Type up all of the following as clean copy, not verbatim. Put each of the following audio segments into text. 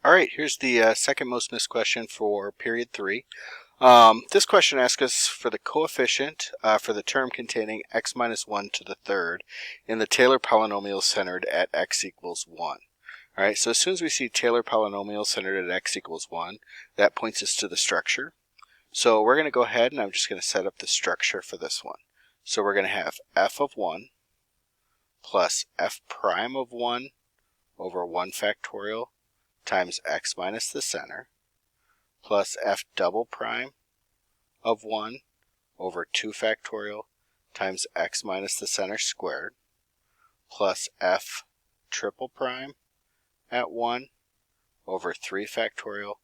All right, here's the second most missed question for period 3. This question asks us for the coefficient for the term containing x minus 1 to the third in the Taylor polynomial centered at x equals 1. All right, so as soon as we see Taylor polynomial centered at x equals 1, that points us to the structure. So we're going to go ahead and I'm just going to set up the structure for this one. So we're going to have f of 1 plus f prime of 1 over 1 factorial times x minus the center plus f double prime of 1 over 2 factorial times x minus the center squared plus f triple prime at 1 over 3 factorial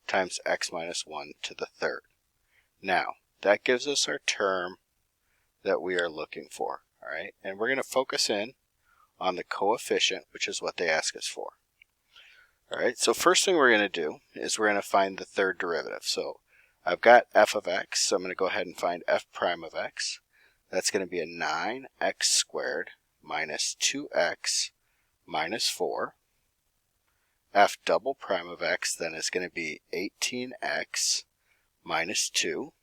times x minus 1 to the third. Now, that gives us our term that we are looking for. All right, and we're going to focus in on the coefficient, which is what they ask us for. All right, so first thing we're going to do is we're going to find the third derivative. So I've got f of x, so I'm going to go ahead and find f prime of x. That's going to be a 9x squared minus 2x minus 4. F double prime of x then is going to be 18x minus 2.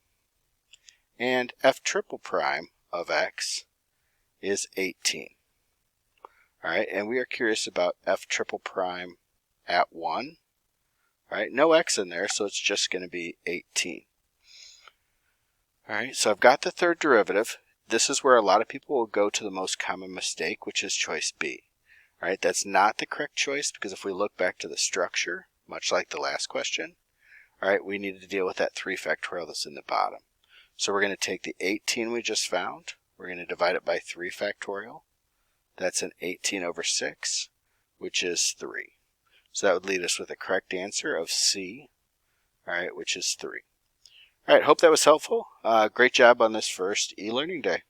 And f triple prime of x is 18. All right, and we are curious about f triple prime at 1. All right, no x in there, so it's just going to be 18. All right, so I've got the third derivative. This is where a lot of people will go to the most common mistake, which is choice B. All right, that's not the correct choice because if we look back to the structure, much like the last question, all right, we need to deal with that 3 factorial that's in the bottom. So we're going to take the 18 we just found. We're going to divide it by 3 factorial. That's an 18 over 6, which is 3. So that would lead us with a correct answer of C, all right, which is 3. All right, hope that was helpful. Great job on this first e-learning day.